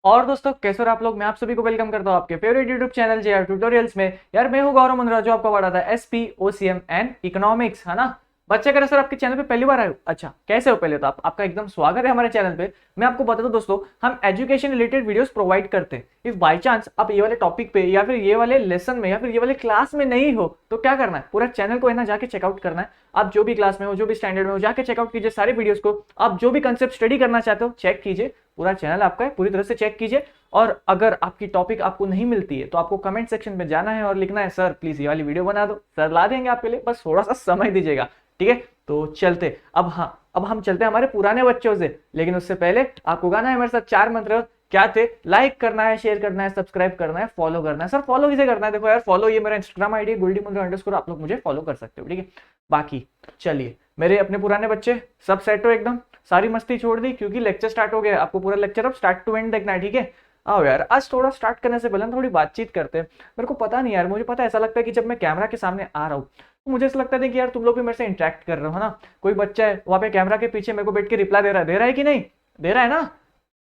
और दोस्तों कैसे हो आप लोग। मैं आप सभी को वेलकम करता हूं आपके favourite YouTube channel JR tutorials में। यार मैं हूं गौरव मुंद्रा, जो आपको पढ़ाता है एसपी ओसीएम एंड इकोनॉमिक्स, है ना। बच्चे अगर सर आपके चैनल पे पहली बार आए हो, अच्छा कैसे हो, पहले तो आपका एकदम स्वागत है हमारे चैनल पे। मैं आपको बता दूं दोस्तों, हम एजुकेशन रिलेटेड वीडियोस प्रोवाइड करते हैं। इफ बाई चांस आप ये वाले टॉपिक पे या फिर ये वाले लेसन में या फिर ये वाले क्लास में नहीं हो तो क्या करना है, पूरा चैनल को है ना जाके चेकआउट करना है। आप जो भी क्लास में हो, जो भी स्टैंडर्ड में हो, जाके चेकआउट कीजिए सारे वीडियोस को। आप जो भी कंसेप्ट स्टडी करना चाहते हो चेक कीजिए, पूरा चैनल आपका है, पूरी तरह से चेक कीजिए। और अगर आपकी टॉपिक आपको नहीं मिलती है तो आपको कमेंट सेक्शन में जाना है और लिखना है सर प्लीज ये वाली वीडियो बना दो, सर ला देंगे आपके लिए, बस थोड़ा सा समय दीजिएगा, ठीक है। तो चलते अब, हाँ अब हम चलते हैं हमारे पुराने बच्चों से, लेकिन उससे पहले आपको गाना है मेरे साथ चार मंत्र। क्या थे? लाइक करना है, शेयर करना है, सब्सक्राइब करना है, फॉलो करना है। सर फॉलो किसे करना है? देखो यार, फॉलो ये मेरा Instagram ID Goldy Mundra underscore, आप लोग मुझे फॉलो कर सकते हो, ठीक है। बाकी चलिए, मेरे अपने पुराने बच्चे सब सेट हो एकदम, सारी मस्ती छोड़ दी क्योंकि लेक्चर स्टार्ट हो गया। आपको पूरा लेक्चर अब स्टार्ट टू एंड देखना है, ठीक है। आओ यार, आज थोड़ा स्टार्ट करने से पहले थोड़ी बातचीत करते हैं। मेरे को पता नहीं यार, मुझे पता है ऐसा लगता है कि जब मैं कैमरा के सामने आ रहा हूँ तो मुझे ऐसा लगता है कि यार तुम लोग भी मेरे से इंटरेक्ट कर रहे हो, है ना। कोई बच्चा है वहां पे कैमरा के पीछे मेरे को बैठ के रिप्लाई दे रहा है कि नहीं दे रहा है ना।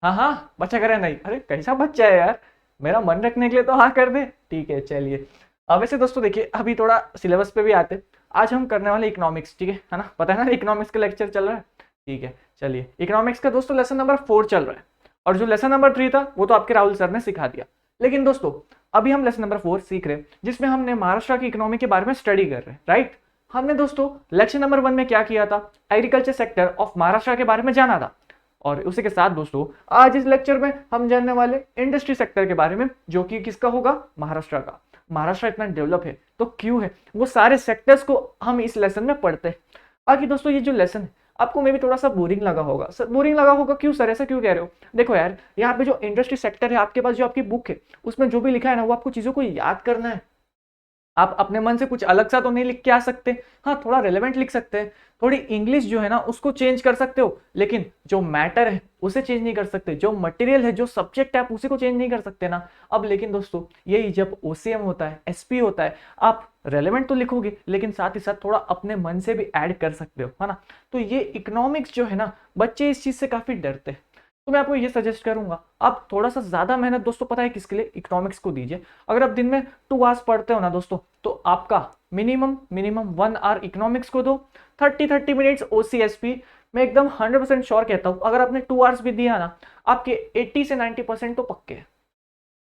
हाँ हाँ, बच्चा करे नहीं, अरे कैसा बच्चा है यार, मेरा मन रखने के लिए तो हाँ कर दे, ठीक है। चलिए अब वैसे दोस्तों देखिए, अभी थोड़ा सिलेबस पे भी आते। आज हम करने वाले इकोनॉमिक्स, ठीक है ना। पता है ना इकोनॉमिक्स का लेक्चर चल रहा है, ठीक है। चलिए इकोनॉमिक्स का दोस्तों लेसन नंबर 4 चल रहा है, और जो लेसन नंबर 3 था वो तो आपके राहुल सर ने सिखा दिया। लेकिन दोस्तों अभी हम लेसन नंबर 4 सीख रहे हैं, जिसमें हमने महाराष्ट्र की इकोनॉमी के बारे में स्टडी कर रहे हैं, राइट। हमने दोस्तों लेक्चर नंबर 1 में क्या किया था, एग्रीकल्चर सेक्टर ऑफ महाराष्ट्र के बारे में जाना था। और उसी के साथ दोस्तों आज इस लेक्चर में हम जानने वाले इंडस्ट्री सेक्टर के बारे में, जो कि किसका होगा, महाराष्ट्र का। महाराष्ट्र इतना डेवलप है तो क्यों है, वो सारे सेक्टर्स को हम इस लेसन में पढ़ते हैं। बाकी दोस्तों ये जो लेसन है आपको मे भी थोड़ा सा बोरिंग लगा होगा। सर बोरिंग लगा होगा क्यों सर, ऐसा क्यों कह रहे हो? देखो यार, यहाँ पे जो इंडस्ट्री सेक्टर है, आपके पास जो आपकी बुक है उसमें जो भी लिखा है ना, वो आपको चीजों को याद करना है। आप अपने मन से कुछ अलग सा तो नहीं लिख के आ सकते। हाँ थोड़ा रेलेवेंट लिख सकते हैं, थोड़ी इंग्लिश जो है ना उसको चेंज कर सकते हो, लेकिन जो मैटर है उसे चेंज नहीं कर सकते। जो मटेरियल है, जो सब्जेक्ट है, आप उसी को चेंज नहीं कर सकते ना। अब लेकिन दोस्तों यही जब ओसीएम होता है, एसपी होता है, आप रेलेवेंट तो लिखोगे लेकिन साथ ही साथ थोड़ा अपने मन से भी ऐड कर सकते हो, है ना। तो ये इकोनॉमिक्स जो है ना, बच्चे इस चीज से काफी डरते हैं। तो मैं आपको ये सजेस्ट करूंगा, आप थोड़ा सा ज्यादा मेहनत दोस्तों पता है किसके लिए, इकोनॉमिक्स को दीजिए। अगर आप दिन में 2 आवर्स पढ़ते हो ना दोस्तों, तो आपका मिनिमम 1 आवर इकोनॉमिक्स को दो, 30 मिनट्स ओसीएसपी। मैं एकदम 100% श्योर कहता हूं, अगर आपने 2 आवर्स भी दिया ना, आपके 80 से 90% तो पक्के हैं,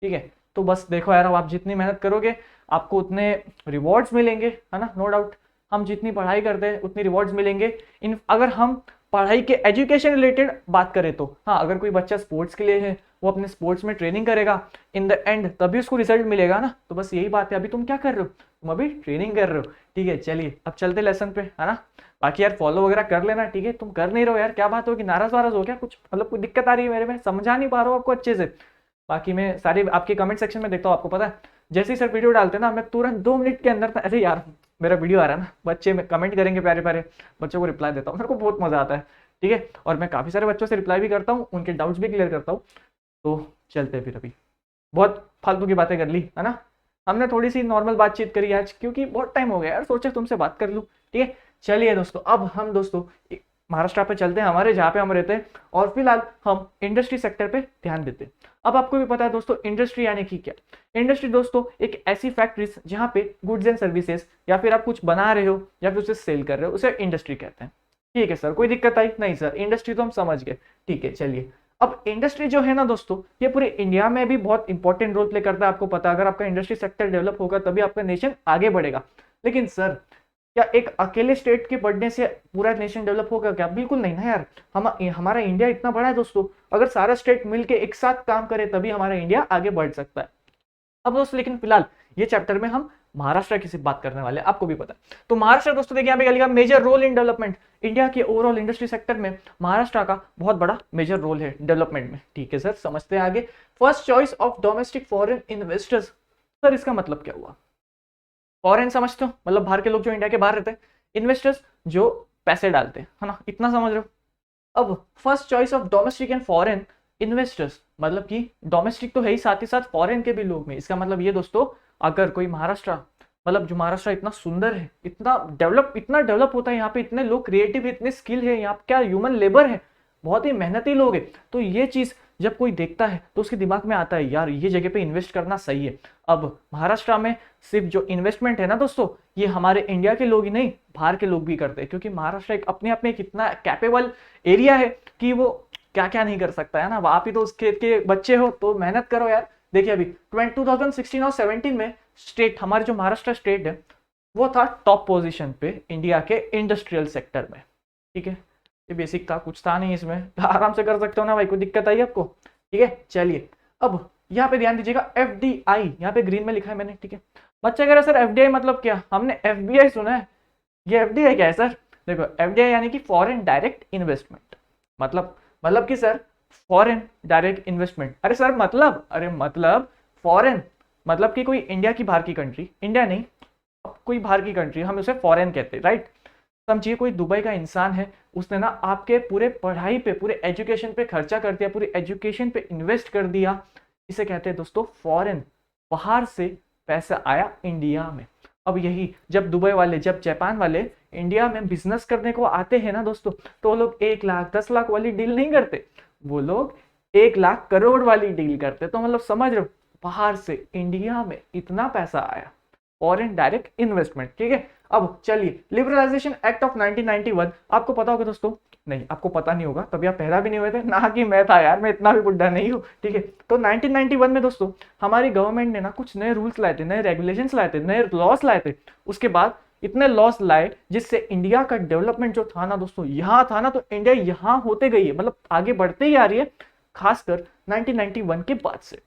ठीक है। तो बस देखो यार, अब आप जितनी मेहनत करोगे आपको उतने रिवॉर्ड्स मिलेंगे, है ना, नो डाउट। हम जितनी पढ़ाई करते हैं उतनी रिवॉर्ड्स मिलेंगे। इन अगर हम पढ़ाई के एजुकेशन रिलेटेड बात करें तो हाँ, अगर कोई बच्चा स्पोर्ट्स के लिए है, वो अपने स्पोर्ट्स में ट्रेनिंग करेगा, इन द एंड तभी उसको रिजल्ट मिलेगा ना। तो बस यही बात है, अभी तुम क्या कर रहे हो, तुम अभी ट्रेनिंग कर रहे हो, ठीक है। चलिए अब चलते लेसन पे, है ना। बाकी यार फॉलो वगैरह कर लेना, ठीक है। तुम कर नहीं रहो यार, क्या बात हो कि नाराज वाराज हो क्या, कुछ मतलब कोई दिक्कत आ रही है मेरे में, समझा नहीं पा रहा हूँ आपको अच्छे से। बाकी मैं सारे आपके कमेंट सेक्शन में देखता हूँ, आपको पता है जैसे ही सर वीडियो डालते हैं ना, मैं तुरंत 2 मिनट के अंदर, अरे यार मेरा वीडियो आ रहा है ना, बच्चे में कमेंट करेंगे प्यारे प्यारे, बच्चों को रिप्लाई देता हूँ, मेरे को बहुत मजा आता है, ठीक है। और मैं काफी सारे बच्चों से रिप्लाई भी करता हूँ, उनके डाउट्स भी क्लियर करता हूँ। तो चलते फिर, अभी बहुत फालतू की बातें कर ली, है ना। हमने थोड़ी सी नॉर्मल बातचीत करी आज, क्योंकि बहुत टाइम हो गया यार, सोचा तुमसे बात कर लूँ, ठीक है। चलिए दोस्तों, अब हम दोस्तों महाराष्ट्र पे चलते हैं, हमारे जहाँ पे हम रहते हैं, और फिलहाल हम इंडस्ट्री सेक्टर पे ध्यान देते हैं। अब आपको भी पता है दोस्तों, इंडस्ट्री यानी कि क्या। इंडस्ट्री दोस्तों एक ऐसी फैक्ट्रीज जहाँ पे गुड्स एंड सर्विसेज, या फिर आप कुछ बना रहे हो या फिर उसे सेल कर रहे हो, उसे इंडस्ट्री कहते हैं, ठीक है। सर कोई दिक्कत आई? नहीं सर, इंडस्ट्री तो हम समझ गए, ठीक है। चलिए अब इंडस्ट्री जो है ना दोस्तों, ये पूरे इंडिया में भी बहुत इंपॉर्टेंट रोल प्ले करता है, आपको पता है। अगर आपका इंडस्ट्री सेक्टर डेवलप होगा तभी आपका नेशन आगे बढ़ेगा। लेकिन सर क्या एक अकेले स्टेट के बढ़ने से पूरा नेशन डेवलप होगा क्या? बिल्कुल नहीं ना यार। हमारा इंडिया इतना बड़ा है दोस्तों, अगर सारा स्टेट मिलके एक साथ काम करे तभी हमारा इंडिया आगे बढ़ सकता है। अब दोस्तों लेकिन फिलहाल ये चैप्टर में हम महाराष्ट्र की सिर्फ बात करने वाले हैं, आपको भी पता है। तो महाराष्ट्र दोस्तों देखिए यहाँ पे लिखा major role in development, India के ओवरऑल इंडस्ट्री सेक्टर में महाराष्ट्र का बहुत बड़ा मेजर रोल है डेवलपमेंट में, ठीक है सर। समझते हैं आगे। First choice of domestic foreign investors, sir इसका मतलब क्या हुआ? फॉरेन समझते हो, मतलब बाहर के लोग जो इंडिया के बाहर रहते हैं, इन्वेस्टर्स जो पैसे डालते हैं, है ना, इतना समझ रहे हो। अब first choice of domestic and foreign investors, मतलब कि डोमेस्टिक तो है ही, साथ ही साथ फॉरेन के भी लोग में। इसका मतलब ये दोस्तों, अगर कोई महाराष्ट्र, मतलब जो महाराष्ट्र इतना सुंदर है, इतना डेवलप होता है यहाँ पे, इतने लोग क्रिएटिव है, इतने स्किल है यहाँ पे, क्या ह्यूमन लेबर है, बहुत ही मेहनती लोग है। तो ये चीज जब कोई देखता है तो उसके दिमाग में आता है यार ये जगह पे इन्वेस्ट करना सही है। अब महाराष्ट्र में सिर्फ जो इन्वेस्टमेंट है ना दोस्तों, ये हमारे इंडिया के लोग ही नहीं, बाहर के लोग भी करते हैं, क्योंकि महाराष्ट्र एक अपने आप में एक इतना कैपेबल एरिया है कि वो क्या क्या नहीं कर सकता है ना। आप ही तो उस खेत के बच्चे हो तो मेहनत करो यार। देखिए अभी 2016 और 17 में स्टेट, हमारे जो महाराष्ट्र स्टेट है वो था टॉप पोजीशन पे इंडिया के इंडस्ट्रियल सेक्टर में। ठीक है, ये बेसिक था, कुछ था नहीं इसमें, आराम से कर सकते हो ना भाई, कोई दिक्कत आई आपको? ठीक है, चलिए अब यहाँ पे ध्यान दीजिएगा, FDI यहाँ पे ग्रीन में लिखा है मैंने। ठीक है, बच्चे कह रहे सर FDI मतलब क्या, हमने FBI सुना है, ये FDI क्या है सर? देखो FDI यानी कि फॉरेन डायरेक्ट इन्वेस्टमेंट, मतलब कि सर फॉरेन डायरेक्ट इन्वेस्टमेंट। अरे सर मतलब फॉरेन, मतलब कि कोई इंडिया की बाहर की कंट्री, इंडिया नहीं कोई बाहर की कंट्री, हम उसे फॉरेन कहते हैं, राइट। समझिए कोई दुबई का इंसान है, उसने ना आपके पूरे पढ़ाई पे, पूरे एजुकेशन पे खर्चा कर दिया, पूरी एजुकेशन पे इन्वेस्ट कर दिया, इसे कहते हैं दोस्तों फॉरेन, बाहर से पैसा आया इंडिया में। अब यही जब दुबई वाले, जब जापान वाले इंडिया में बिजनेस करने को आते हैं ना दोस्तों, तो वो लोग 1 लाख 10 लाख वाली डील नहीं करते, वो लोग 1 लाख करोड़ वाली डील करते। तो मतलब समझ रहे हो, बाहर से इंडिया में इतना पैसा आया, फॉरेन डायरेक्ट इन्वेस्टमेंट। ठीक है, अब चलिए लिबरलाइजेशन एक्ट ऑफ 1991, आपको पता होगा दोस्तों, नहीं आपको पता नहीं होगा, तभी आप पैदा भी नहीं हुए थे ना, कि मैं था यार, मैं इतना भी बुढ़ा नहीं हूँ। ठीक है, तो 1991 में दोस्तों हमारी गवर्नमेंट ने ना कुछ नए रूल्स लाए थे, नए रेगुलेशंस लाए थे, नए लॉस लाए थे। उसके बाद इतने लॉस लाए जिससे इंडिया का डेवलपमेंट जो था ना दोस्तों, यहाँ था ना, तो इंडिया यहाँ होते गई है, मतलब आगे बढ़ते ही आ रही है, खासकर 1991 के बाद से।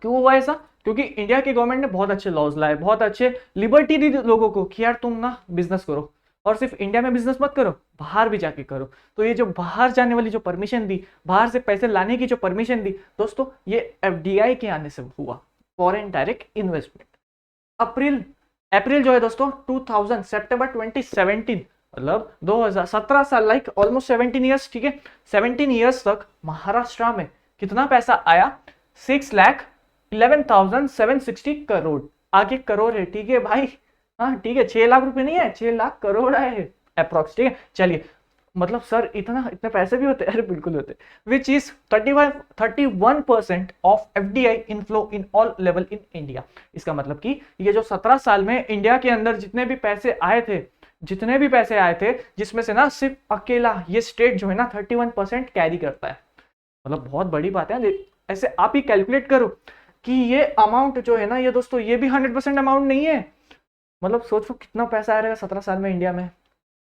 क्यों हुआ ऐसा? क्योंकि इंडिया की गवर्नमेंट ने बहुत अच्छे लॉज लाए, बहुत अच्छे लिबर्टी दी लोगों को कि यार तुम ना बिजनेस करो, और सिर्फ इंडिया में बिजनेस मत करो, बाहर भी जाके करो। तो ये जो बाहर जाने वाली जो परमिशन दी, बाहर से पैसे लाने की जो परमिशन दी दोस्तों, ये FDI के आने से हुआ, फॉरेन डायरेक्ट इन्वेस्टमेंट। अप्रैल जो है दोस्तों 2000, सितंबर 2017, मतलब 2017 साल, लाइक ऑलमोस्ट 17 ईयर्स। ठीक है, 17 ईयर्स तक महाराष्ट्र में कितना पैसा आया? 6,11,760 करोड़, आगे करोड़ है, ठीक है भाई, हाँ ठीक है, 6 लाख रुपए नहीं है, 6 लाख करोड़ आए अप्रोक्स। ठीक है, चलिए, मतलब सर इतने पैसे भी होते हैं? अरे बिल्कुल होते हैं, which is 31% of FDI inflow in all level in India. इसका मतलब कि ये जो 17 साल में इंडिया के अंदर जितने भी पैसे आए थे, जिसमें से ना सिर्फ अकेला ये स्टेट जो है ना 31% कैरी करता है। मतलब बहुत बड़ी बात है। ऐसे आप ही कैलकुलेट करो कि ये अमाउंट जो है ना, ये दोस्तों ये भी 100% अमाउंट नहीं है। मतलब सोचो कितना पैसा आ रहेगा 17 साल में इंडिया में।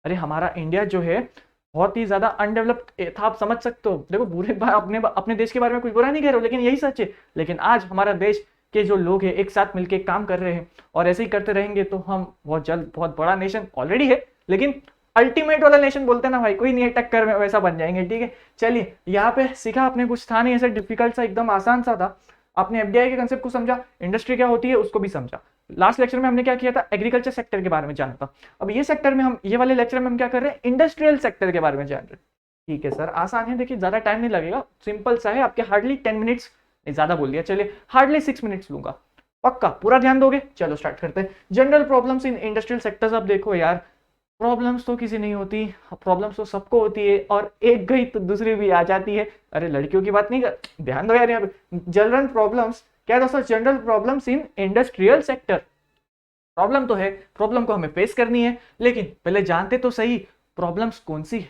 अरे हमारा इंडिया जो है बहुत ही ज्यादा अनडेवलप्ड था, आप समझ सकते हो। देखो बुरे अपने देश के बारे में कुछ बुरा नहीं कह रहे हो, लेकिन यही सच है। लेकिन आज हमारा देश के जो लोग हैं एक साथ मिलकर काम कर रहे हैं, और ऐसे ही करते रहेंगे तो हम बहुत जल्द बहुत बड़ा नेशन ऑलरेडी है, लेकिन अल्टीमेट वाला नेशन बोलते हैं ना भाई, कोई नहीं है टक्कर में, वैसा बन जाएंगे। ठीक है, चलिए यहाँ पे सीखा आपने, कुछ था नहीं ऐसा डिफिकल्ट सा, एकदम आसान सा था। आपने FDI के कंसेप्ट को समझा, इंडस्ट्री क्या होती है उसको भी समझा। लास्ट लेक्चर में हमने क्या किया था? एग्रीकल्चर सेक्टर के बारे में जाना था। अब ये सेक्टर में ये वाले लेक्चर में हम क्या कर रहे हैं? इंडस्ट्रियल सेक्टर के बारे में जान रहे हैं। ठीक है सर, आसान है, देखिए ज्यादा टाइम नहीं लगेगा, सिंपल सा है, आपके हार्डली 10 मिनट्स, ज्यादा बोल दिया, चलिए हार्डली 6 मिनट्स लूंगा, पक्का पूरा ध्यान दोगे? चलो स्टार्ट करते हैं। General problems in industrial sectors. अब देखो यार, प्रॉब्लम्स तो किसी नहीं होती, प्रॉब्लम्स तो सबको होती है, और एक गई तो दूसरी भी आ जाती है। अरे लड़कियों की बात नहीं कर, ध्यान दो यार यहाँ पे। जनरल प्रॉब्लम्स क्या दोस्तों? General problems in industrial sector. Problem तो है, प्रॉब्लम को हमें फेस करनी है, लेकिन पहले जानते तो सही प्रॉब्लम्स कौन सी है।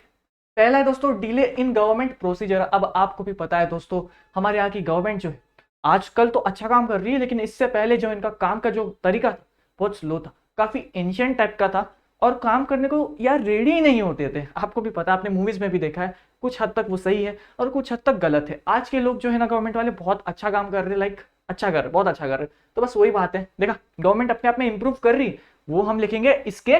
पहला है दोस्तों डिले इन गवर्नमेंट प्रोसीजर। अब आपको भी पता है दोस्तों, हमारे यहाँ की गवर्नमेंट जो है आजकल तो अच्छा काम कर रही है, लेकिन इससे पहले जो इनका काम का जो तरीका था बहुत स्लो था, काफी एंशिएंट टाइप का था, और काम करने को यार रेडी ही नहीं होते थे। आपको भी पता है, आपने मूवीज में भी देखा है, कुछ हद तक वो सही है और कुछ हद तक गलत है। आज के लोग जो है ना गवर्नमेंट वाले बहुत अच्छा काम कर रहे हैं, लाइक अच्छा कर रहे, बहुत अच्छा कर रहे। तो बस वही बात है, देखा गवर्नमेंट अपने आप में इंप्रूव कर रही, वो हम लिखेंगे इसके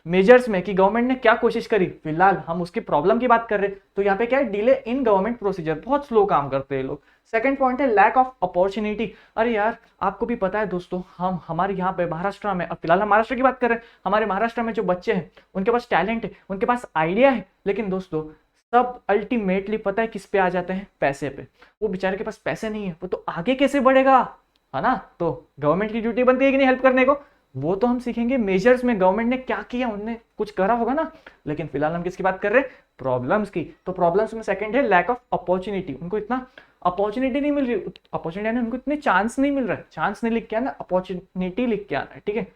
मेजर्स में कि गवर्नमेंट ने क्या कोशिश करी। फिलहाल हम उसकी प्रॉब्लम की बात कर रहे हैं, तो यहाँ पे क्या है? डिले इन गवर्नमेंट प्रोसीजर, बहुत स्लो काम करते हैं लोग। सेकंड पॉइंट है लैक ऑफ अपॉर्चुनिटी। अरे यार आपको भी पता है दोस्तों, हम हमारे यहाँ पे महाराष्ट्र में, अब फिलहाल हम महाराष्ट्र की बात कर रहे हैं, हमारे महाराष्ट्र में जो बच्चे हैं उनके पास टैलेंट है, उनके पास आइडिया है, लेकिन दोस्तों सब अल्टीमेटली पता है किस पे आ जाते हैं? पैसे पे। वो बेचारे के पास पैसे नहीं है, वो तो आगे कैसे बढ़ेगा, है ना? तो गवर्नमेंट की ड्यूटी बनती है कि नहीं हेल्प करने को? वो तो हम सीखेंगे मेजर्स में, गवर्नमेंट ने क्या किया, उनने कुछ करा होगा ना। लेकिन फिलहाल हम किसकी बात कर रहे हैं? प्रॉब्लम्स की। तो प्रॉब्लम्स में सेकंड है लैक ऑफ अपॉर्चुनिटी। उनको इतना अपॉर्चुनिटी नहीं मिल रही, अपॉर्चुनिटी यानी उनको इतने चांस नहीं मिल रहा है। चांस नहीं लिख के आना, अपॉर्चुनिटी लिख के आना है, ठीक है।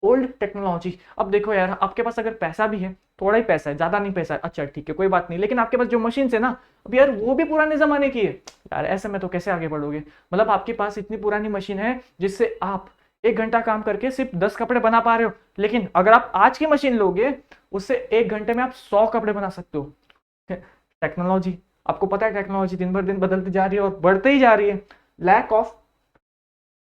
Old technology. अब देखो यार, आपके पास अगर पैसा भी है, थोड़ा ही पैसा है, ज्यादा नहीं पैसा है, अच्छा ठीक है कोई बात नहीं, लेकिन आपके पास जो मशीन है ना, अब यार वो भी पुराने जमाने की है यार, ऐसे में तो कैसे आगे बढ़ोगे। मतलब आपके पास इतनी पुरानी मशीन है जिससे आप 1 घंटा काम करके सिर्फ 10 कपड़े बना पा रहे हो, लेकिन अगर आप आज की मशीन लोगे, उससे 1 घंटे में आप 100 कपड़े बना सकते हो। टेक्नोलॉजी, आपको पता है टेक्नोलॉजी दिन भर दिन बदलती जा रही है और बढ़ते ही जा रही है। Lack of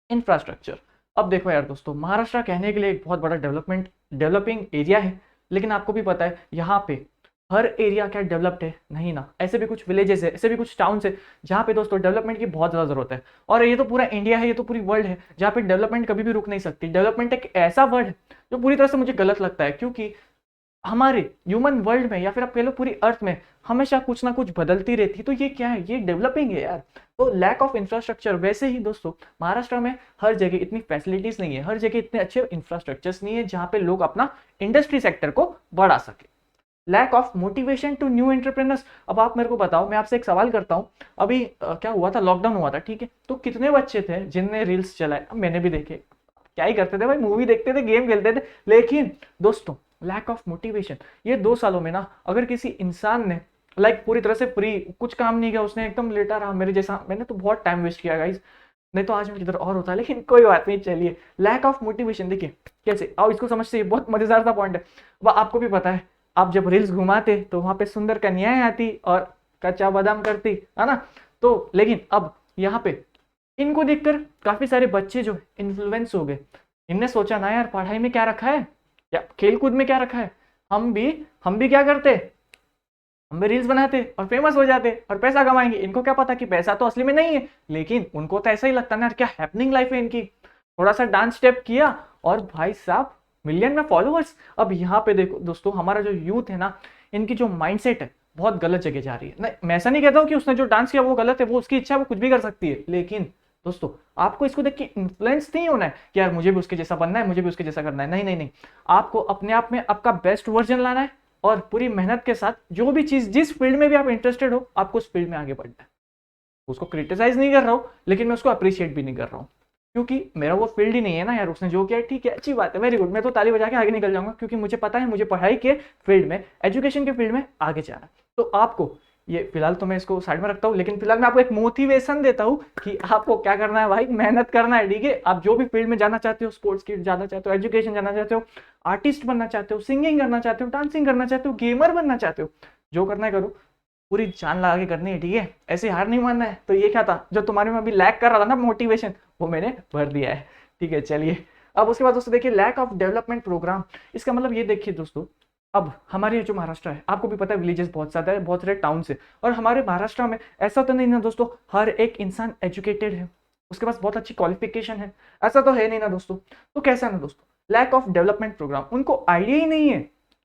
infrastructure. अब देखो यार दोस्तों, महाराष्ट्र कहने के लिए एक बहुत बड़ा डेवलपिंग एरिया है, लेकिन आपको भी पता है यहाँ पे हर एरिया क्या डेवलप्ड है नहीं ना। ऐसे भी कुछ विलेजेस है, ऐसे भी कुछ टाउन्स है जहाँ पे दोस्तों डेवलपमेंट की बहुत ज़्यादा जरूरत है। और ये तो पूरा इंडिया है, ये तो पूरी वर्ल्ड है जहाँ पे डेवलपमेंट कभी भी रुक नहीं सकती। डेवलपमेंट एक ऐसा वर्ड है जो पूरी तरह से मुझे गलत लगता है, क्योंकि हमारे ह्यूमन वर्ल्ड में या फिर आप कह लो पूरी अर्थ में हमेशा कुछ ना कुछ बदलती रहती, तो ये क्या है? ये डेवलपिंग है यार। तो लैक ऑफ इंफ्रास्ट्रक्चर। वैसे ही दोस्तों महाराष्ट्र में हर जगह इतनी फैसिलिटीज नहीं है, हर जगह इतने अच्छे इंफ्रास्ट्रक्चर्स नहीं है जहां पे लोग अपना इंडस्ट्री सेक्टर को बढ़ा सके। Lack of motivation to new entrepreneurs. अब आप मेरे को बताओ, मैं आपसे एक सवाल करता हूँ, अभी क्या हुआ था, लॉकडाउन हुआ था, ठीक है, तो कितने बच्चे थे जिनने रील्स चलाए? अब मैंने भी देखे, क्या ही करते थे भाई, मूवी देखते थे, गेम खेलते थे, लेकिन दोस्तों लैक ऑफ मोटिवेशन। ये 2 सालों में ना, अगर किसी इंसान ने पूरी तरह से फ्री कुछ काम नहीं किया, उसने एकदम लेटा रहा मेरे जैसा, मैंने तो बहुत टाइम वेस्ट किया गाइस, नहीं तो आज मैं किधर और होता, लेकिन कोई बात नहीं, चलिए। लैक ऑफ मोटिवेशन देखिए कैसे, आओ इसको समझते हैं, बहुत मजेदार सा पॉइंट है। वह आपको भी पता है, आप जब रील्स घुमाते तो वहां पे सुंदर कन्याएं आती और कच्चा बादाम करती, है ना। तो लेकिन अब यहाँ पे इनको देखकर काफी सारे बच्चे जो इन्फ्लुएंस हो गए, इनने सोचा ना यार पढ़ाई में क्या रखा है या खेलकूद में क्या रखा है, हम भी क्या करते, हम भी रील्स बनाते और फेमस हो जाते और पैसा कमाएंगे। इनको क्या पता कि पैसा तो असली में नहीं है, लेकिन उनको तो ऐसा ही लगता ना यार, क्या हैपनिंग लाइफ है इनकी। थोड़ा सा डांस स्टेप किया और भाई साहब मिलियन में फॉलोअर्स। अब यहाँ पे देखो दोस्तों, हमारा जो यूथ है ना, इनकी जो माइंडसेट है बहुत गलत जगह जा रही है। नहीं, मैं ऐसा नहीं कहता हूँ कि उसने जो डांस किया वो गलत है, वो उसकी इच्छा, वो कुछ भी कर सकती है, लेकिन दोस्तों आपको इसको देख के इन्फ्लुएंस नहीं होना है कि यार मुझे भी उसके जैसा बनना है, मुझे भी उसके जैसा करना है। नहीं नहीं नहीं, आपको अपने आप में आपका बेस्ट वर्जन लाना है और पूरी मेहनत के साथ जो भी चीज, जिस फील्ड में भी आप इंटरेस्टेड हो, आपको उस फील्ड में आगे बढ़ना है। उसको क्रिटिसाइज नहीं कर रहा हूँ, लेकिन मैं उसको अप्रिशिएट भी नहीं कर रहा हूँ, क्योंकि मेरा वो फील्ड ही नहीं है ना यार। उसने जो किया ठीक है, अच्छी बात है, वेरी गुड, मैं तो ताली बजा के आगे निकल जाऊंगा, क्योंकि मुझे पता है मुझे पढ़ाई के फील्ड में, एजुकेशन के फील्ड में आगे जाना है। तो आपको ये फिलहाल तो मैं इसको साइड में रखता हूँ, लेकिन फिलहाल मैं आपको एक मोटिवेशन देता हूँ कि आपको क्या करना है भाई, मेहनत करना है, ठीक है। आप जो भी फील्ड में जाना चाहते हो, स्पोर्ट्स की जाना चाहते हो, एजुकेशन जाना चाहते हो, आर्टिस्ट बनना चाहते हो, सिंगिंग करना चाहते हो, डांसिंग करना चाहते हो, गेमर बनना चाहते हो, जो करना है करो, पूरी जान लगा के करनी है, ठीक है। ऐसे हार नहीं मानना है। तो ये क्या था जो तुम्हारे में अभी लैक कर रहा था ना मोटिवेशन, वो मैंने भर दिया है, ठीक है। चलिए अब उसके बाद दोस्तों देखिए लैक ऑफ डेवलपमेंट प्रोग्राम। इसका मतलब ये देखिए दोस्तों, अब हमारे जो महाराष्ट्र है, आपको भी पता है विलेजेस बहुत ज्यादा है, बहुत सारे टाउन है, और हमारे महाराष्ट्र में ऐसा तो नहीं ना दोस्तों हर एक इंसान एजुकेटेड है, उसके पास बहुत अच्छी क्वालिफिकेशन है, ऐसा तो है नहीं ना दोस्तों। तो कैसा है ना दोस्तों, लैक ऑफ डेवलपमेंट प्रोग्राम। उनको आइडिया ही नहीं है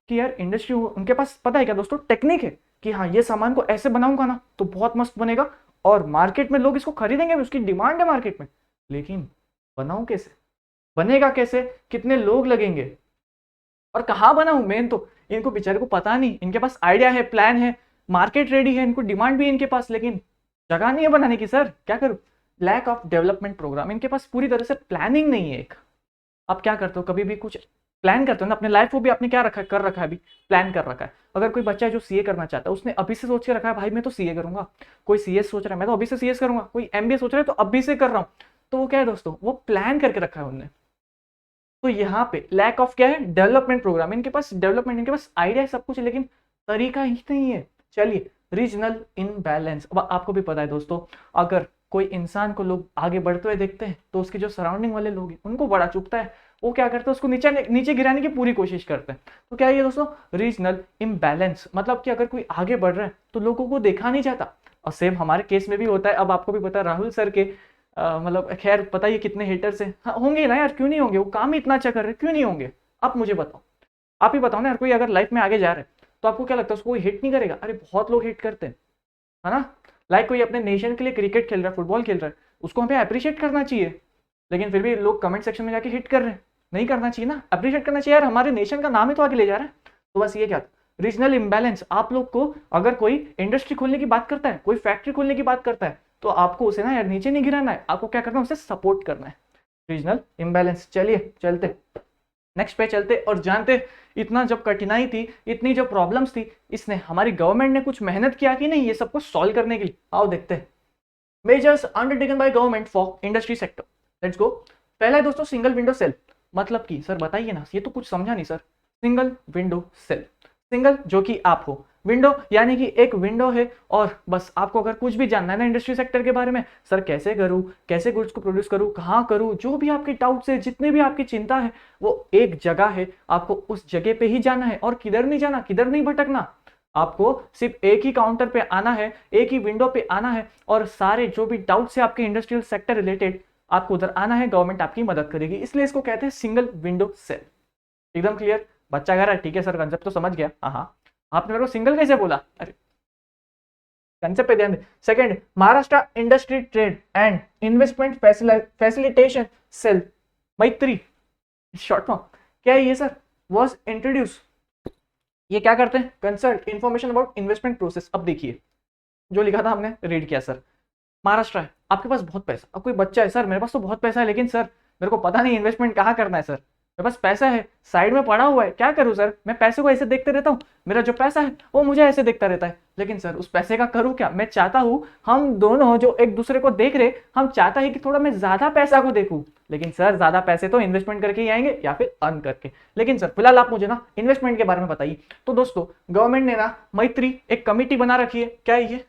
कि यार इंडस्ट्री, उनके पास पता है क्या दोस्तों, टेक्निक है कि हाँ ये सामान को ऐसे बनाऊंगा ना तो बहुत मस्त बनेगा और मार्केट में लोग इसको खरीदेंगे, उसकी डिमांड है मार्केट में, लेकिन बनाऊं कैसे, बनेगा कैसे, कितने लोग लगेंगे और कहाँ बनाऊं, मेन तो इनको बेचारे को पता नहीं। इनके पास आइडिया है, प्लान है, मार्केट रेडी है, इनको डिमांड भी है इनके पास, लेकिन जगह नहीं है बनाने की। सर क्या करूं, लैक ऑफ डेवलपमेंट प्रोग्राम। इनके पास पूरी तरह से प्लानिंग नहीं है। एक आप क्या करते हो, कभी भी कुछ प्लान करते हो ना अपने लाइफ को भी, आपने क्या रखा है, कर रखा है, अभी प्लान कर रखा है। अगर कोई बच्चा है जो सीए करना चाहता है, उसने अभी से सोच के रखा है भाई मैं तो सीए करूंगा। कोई सीएस सोच रहा है मैं तो अभी से सीएस करूंगा, कोई एमबीए सोच रहा है तो अभी से कर रहा हूं। तो वो क्या है दोस्तों, वो प्लान करके रखा है उनने। तो यहाँ पे लैक ऑफ क्या है, डेवलपमेंट प्रोग्राम। इनके पास डेवलपमेंट, इनके पास आइडिया है सब कुछ, लेकिन तरीका ही नहीं है। चलिए रीजनल इनबैलेंस। अब आपको भी पता है दोस्तों, अगर कोई इंसान को लोग आगे बढ़ते हुए देखते हैं तो उसके जो सराउंडिंग वाले लोग हैं उनको बड़ा चुभता है, वो क्या करते हैं, उसको नीचे नीचे गिराने की पूरी कोशिश करते हैं। तो क्या है ये दोस्तों, रीजनल इम्बैलेंस। मतलब कि अगर कोई आगे बढ़ रहा है तो लोगों को देखा नहीं जाता, और सेम हमारे केस में भी होता है। अब आपको भी पता है राहुल सर के मतलब खैर पता ही कितने हेटर्स हैं। हाँ होंगे ना यार, क्यों नहीं होंगे, वो काम ही इतना अच्छा कर रहे हैं, क्यों नहीं होंगे। आप मुझे बताओ, आप ही बताओ ना यार, कोई अगर लाइफ में आगे जा रहा है तो आपको क्या लगता है उसको कोई हिट नहीं करेगा? अरे बहुत लोग हिट करते हैं, है ना। कोई अपने नेशन के लिए क्रिकेट खेल रहा है, फुटबॉल खेल रहा है, उसको हमें अप्रिशिएट करना चाहिए, लेकिन फिर भी लोग कमेंट सेक्शन में जाके हिट कर रहे हैं। नहीं करना चाहिए ना, अप्रिशिएट करना चाहिए यार, हमारे नेशन का नाम ही तो आगे ले जा रहा है। तो बस ये क्या था, रीजनल इम्बैलेंस। आप लोग को अगर कोई इंडस्ट्री खोलने की बात करता है, कोई फैक्ट्री खोलने की बात करता है, तो आपको उसे ना यार नीचे नहीं गिराना है, आपको क्या करना है, उसे सपोर्ट करना है। Regional imbalance. चलिए चलते नेक्स्ट पे चलते और जानते, इतना जब कठिनाई थी, इतनी जो प्रॉब्लम्स थी, इसने हमारी गवर्नमेंट ने कुछ मेहनत किया कि नहीं ये सबको सॉल्व करने के लिए। आओ देखते हैं measures undertaken by government for industry sector. Let's go. पहला है दोस्तों सिंगल विंडो सेल। मतलब कि सर बताइए ना, ये तो कुछ समझा नहीं sir. Single window cell, single जो कि आप हो, विंडो यानी कि एक विंडो है, और बस आपको अगर कुछ भी जानना है ना इंडस्ट्री सेक्टर के बारे में, सर कैसे करूं, कैसे गुड्स को प्रोड्यूस करूं, कहां करूं, जो भी आपके डाउट्स है, जितने भी आपकी चिंता है, वो एक जगह है, आपको उस जगह पे ही जाना है, और किधर नहीं जाना, किधर नहीं भटकना। आपको सिर्फ एक ही काउंटर पे आना है, एक ही विंडो पे आना है, और सारे जो भी डाउट्स है आपके इंडस्ट्रियल सेक्टर रिलेटेड, आपको उधर आना है, गवर्नमेंट आपकी मदद करेगी। इसलिए इसको कहते हैं सिंगल विंडो सेल। एकदम क्लियर? बच्चा कह रहा है ठीक है सर, कंसेप्ट तो समझ गया। हाँ, आपने मेरे को सिंगल कैसे बोला? अरे कंसेप्ट पे ध्यान दे। Second, Maharashtra industry trade and investment facilitation cell, Maitri short form. क्या है ये सर? Was introduce. ये क्या करते हैं? Consult information about investment process. अब देखिए जो लिखा था हमने रीड किया सर। महाराष्ट्र है, आपके पास बहुत पैसा। अब कोई बच्चा है, सर मेरे पास तो बहुत पैसा है, लेकिन सर मेरे को पता नहीं इन्वेस्टमेंट कहाँ करना है सर। मेरे पास पैसा है, साइड में पड़ा हुआ है, क्या करूं सर? मैं पैसे को ऐसे देखते रहता हूँ, मेरा जो पैसा है वो मुझे ऐसे देखता रहता है, लेकिन सर उस पैसे का करूँ क्या? मैं चाहता हूँ हम दोनों जो एक दूसरे को देख रहे, हम चाहता है कि थोड़ा मैं ज्यादा पैसा को देखूं, लेकिन सर ज्यादा पैसे तो इन्वेस्टमेंट करके ही आएंगे या फिर अर्न करके। लेकिन सर फिलहाल आप मुझे ना इन्वेस्टमेंट के बारे में बताइए। तो दोस्तों गवर्नमेंट ने ना मैत्री एक कमिटी बना रखी है। क्या है ये?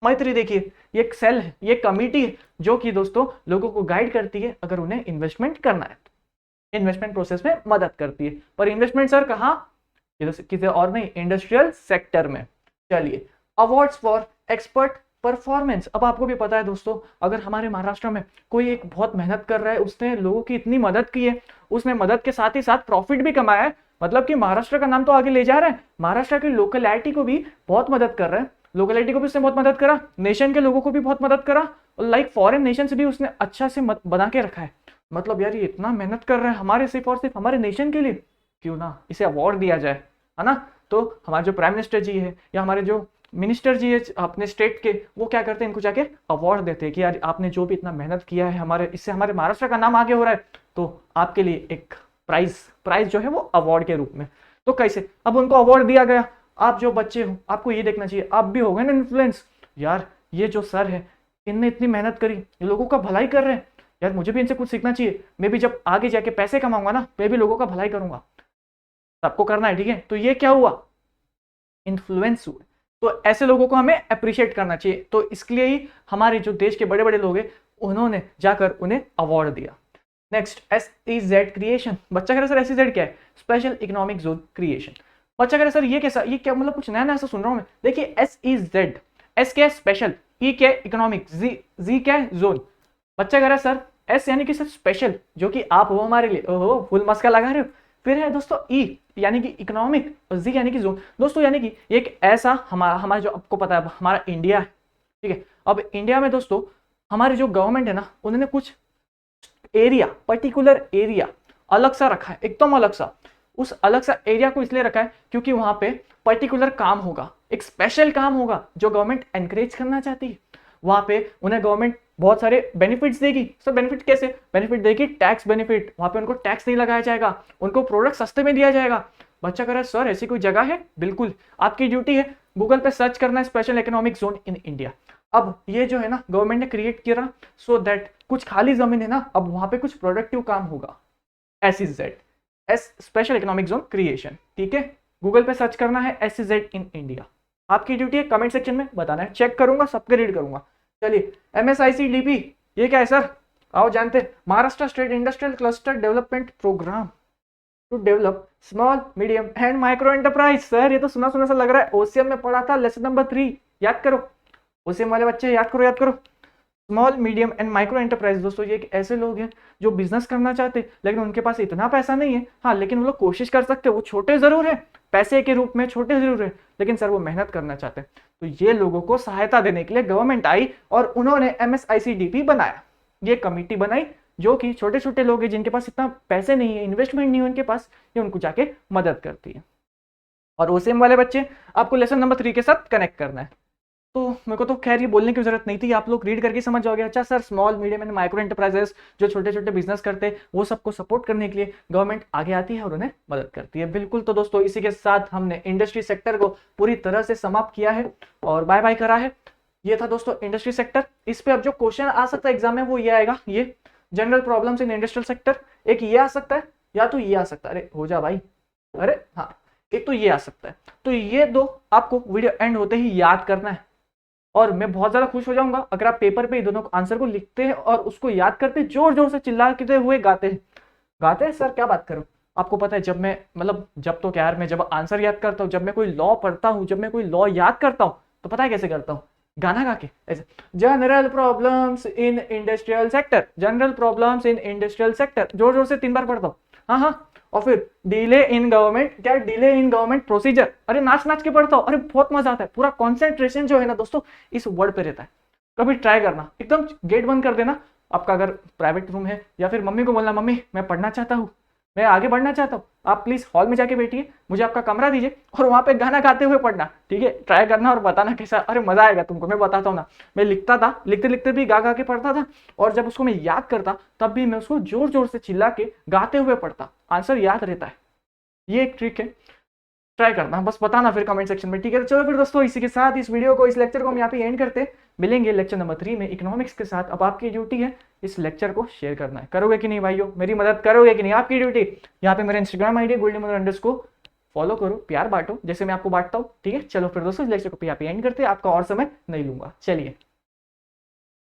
मैत्री देखिए, ये एक सेल है, ये कमिटी है, जो कि दोस्तों लोगों को गाइड करती है अगर उन्हें इन्वेस्टमेंट करना है, इन्वेस्टमेंट प्रोसेस में मदद करती है। पर इन्वेस्टमेंट सर कहाँ? किसी और नहीं, इंडस्ट्रियल सेक्टर में। चलिए, अवार्ड्स फॉर एक्सपर्ट परफॉर्मेंस। अब आपको भी पता है दोस्तों, अगर हमारे महाराष्ट्र में कोई एक बहुत मेहनत कर रहा है, उसने लोगों की इतनी मदद की है, उसने मदद के साथ ही साथ प्रॉफिट भी कमाया है, मतलब कि महाराष्ट्र का नाम तो आगे ले जा रहा है, महाराष्ट्र की लोकलिटी को भी बहुत मदद कर रहा है, लोकलिटी को भी उसने बहुत मदद करा, नेशन के लोगों को भी बहुत मदद करा, और लाइक फॉरेन नेशन से भी उसने अच्छा से बना के रखा है। मतलब यार ये इतना मेहनत कर रहा है हमारे सिर्फ और सिर्फ हमारे नेशन के लिए, क्यों ना इसे अवार्ड दिया जाए, है ना? तो हमारे जो प्राइम मिनिस्टर जी है या हमारे जो मिनिस्टर जी है अपने स्टेट के, वो क्या करते हैं, इनको जाके अवार्ड देते हैं कि यार आपने जो भी इतना मेहनत किया है हमारे, इससे हमारे महाराष्ट्र का नाम आगे हो रहा है, तो आपके लिए एक प्राइज जो है वो अवार्ड के रूप में। तो कैसे? अब उनको अवार्ड दिया गया। आप जो बच्चे हो, आपको ये देखना चाहिए, आप भी हो गए ना इन्फ्लुएंस, यार ये जो सर है इनने इतनी मेहनत करी, ये लोगों का भलाई कर रहे हैं, यार मुझे भी इनसे कुछ सीखना चाहिए। मैं भी जब आगे जाके पैसे कमाऊंगा ना, मैं भी लोगों का भलाई करूंगा। सबको करना है, ठीक है? तो ये क्या हुआ? इन्फ्लुएंस हुए। तो ऐसे लोगों को हमें अप्रिशिएट करना चाहिए। तो इसके लिए ही हमारे जो देश के बड़े बड़े लोग हैं, उन्होंने जाकर उन्हें अवार्ड दिया। Next, SEZ creation. बच्चा कह रहा है सर SEZ क्या है? Special economic zone creation. बच्चा कह रहा है सर ये कैसा, ये क्या मतलब कुछ नया नया ऐसा सुन रहा हूं मैं। देखिए SEZ, S क्या है? स्पेशल, E क्या है? इकोनॉमिक, Z क्या है? जोन। बच्चा कह रहा है सर S यानी कि सर स्पेशल, जो कि आप हो हमारे लिए। ओहो, फुल मस्का लगा रहे हो। फिर है दोस्तों E यानी कि इकोनॉमिक, और Z यानी कि जोन। दोस्तों यानी कि एक ऐसा हमारा जो आपको पता है हमारा इंडिया है, ठीक है? अब इंडिया में दोस्तों हमारी जो गवर्नमेंट है ना, उन्होंने कुछ एरिया, पर्टिकुलर एरिया अलग सा रखा है, एकदम अलग सा। उस अलग सा एरिया को इसलिए रखा है क्योंकि वहां पे पर्टिकुलर काम होगा, एक स्पेशल काम होगा जो गवर्नमेंट एनकरेज करना चाहती है। वहां पे उन्हें गवर्नमेंट बहुत सारे बेनिफिट्स देगी। सर बेनिफिट कैसे? बेनिफिट देगी टैक्स बेनिफिट, वहां पे उनको टैक्स नहीं लगाया जाएगा, उनको प्रोडक्ट सस्ते में दिया जाएगा। बच्चा कह रहा है सर ऐसी कोई जगह है? बिल्कुल, आपकी ड्यूटी है गूगल पे सर्च करना है special economic zone in India. अब ये जो है ना गवर्नमेंट ने क्रिएट किया सो दैट कुछ खाली जमीन है ना, अब वहां पे कुछ प्रोडक्टिव काम होगा। SEZ, special economic zone creation, ठीक है? गूगल पे सर्च करना है SEZ इन इंडिया। आपकी ड्यूटी है कमेंट सेक्शन में बताना है, चेक करूंगा, सबके रीड करूंगा। चलिए, MSICDP ये क्या है सर? आओ जानते हैं। Maharashtra state industrial cluster development programme to develop small medium and micro enterprise. Sir ये तो सुना सुना सा लग रहा है, OCM में पढ़ा था, लेसन नंबर 3 याद करो। OCM वाले बच्चे याद करो। Small medium and micro enterprise दोस्तों ये ऐसे लोग हैं जो बिजनेस करना चाहते हैं, लेकिन उनके पास इतना पैसा नहीं है। हाँ, लेकिन वो लोग कोशिश कर सकते हैं, वो छोटे जरूर है, पैसे के रूप में छोटे जरूर है, लेकिन सर वो मेहनत करना चाहते हैं। तो ये लोगों को सहायता देने के लिए गवर्नमेंट आई और उन्होंने MSICDP बनाया, ये कमिटी बनाई जो कि छोटे छोटे लोग हैं जिनके पास इतना पैसे नहीं है, इन्वेस्टमेंट नहीं है उनके पास, ये उनको जाके मदद करती है। और ओसीएम वाले बच्चे आपको लेसन नंबर 3 के साथ कनेक्ट करना है। तो मेरे को तो खैर ये बोलने की जरूरत नहीं थी, आप लोग रीड करके समझ जाओगे। अच्छा sir, small medium and micro enterprises जो छोटे छोटे बिजनेस करते हैं वो सबको सपोर्ट करने के लिए गवर्नमेंट आगे आती है और उन्हें मदद करती है। बिल्कुल। तो दोस्तों इसी के साथ हमने इंडस्ट्री सेक्टर को पूरी तरह से समाप्त किया है और बाय बाय करा है। ये था दोस्तों इंडस्ट्री सेक्टर। इस पे अब जो क्वेश्चन आ सकता है एग्जाम में वो ये आएगा, ये general problems in industrial sector. एक ये आ सकता है या तो ये आ सकता है, अरे हो जा भाई, अरे हाँ, एक तो ये आ सकता है। तो ये दो आपको वीडियो एंड होते ही याद करना है और मैं बहुत ज्यादा खुश हो जाऊंगा अगर आप पेपर पे दोनों आंसर को लिखते हैं और उसको याद करते, जोर जोर से चिल्लाते हुए गाते हैं सर क्या बात करूं। आपको पता है जब मैं मतलब जब तो क्या यार, मैं जब आंसर याद करता हूँ, जब मैं कोई लॉ पढ़ता हूँ, जब मैं कोई लॉ याद करता हूँ तो पता है कैसे करता हूँ, गाना गा के ऐसे, general problems in industrial sector, general problems in industrial sector, जोर जोर से 3 बार पढ़ता हूँ। हाँ हाँ, और फिर डिले इन गवर्नमेंट, क्या डिले इन गवर्नमेंट प्रोसीजर, अरे नाच नाच के पढ़ता हूँ, अरे बहुत मजा आता है। पूरा कॉन्सेंट्रेशन जो है ना दोस्तों इस वर्ड पे रहता है। कभी ट्राई करना, एकदम गेट बंद कर देना आपका, अगर प्राइवेट रूम है, या फिर मम्मी को बोलना मम्मी मैं पढ़ना चाहता हूँ, मैं आगे बढ़ना चाहता हूँ, आप प्लीज हॉल में जाके बैठिए, मुझे आपका कमरा दीजिए और वहां पे गाना गाते हुए पढ़ना। ठीक है, ट्राई करना और बताना कैसा, अरे मजा आएगा तुमको। मैं बताता हूँ ना, मैं लिखता था, लिखते लिखते भी गा गा के पढ़ता था और जब उसको मैं याद करता तब भी मैं उसको जोर जोर से चिल्ला के गाते हुए पढ़ता, आंसर याद रहता है। ये एक ट्रिक है, ट्राई करना, बस बताना फिर कमेंट सेक्शन में। ठीक है, चलो फिर दोस्तों इसी के साथ इस वीडियो को, इस लेक्चर को हम यहाँ पे एंड करते हैं। मिलेंगे लेक्चर नंबर 3 में इकोनॉमिक्स के साथ। अब आपकी ड्यूटी है इस लेक्चर को शेयर करना है। करोगे कि नहीं भाइयों, मेरी मदद करोगे कि नहीं, आपकी ड्यूटी। यहाँ पे मेरा इंस्टाग्राम आईडी गोल्डन_, फॉलो करो, प्यार बांटो जैसे मैं आपको बांटता हूँ। ठीक है, चलो फिर दोस्तों इस लेक्चर को यहाँ पे एंड करते हैं, आपका और समय नहीं लूंगा। चलिए।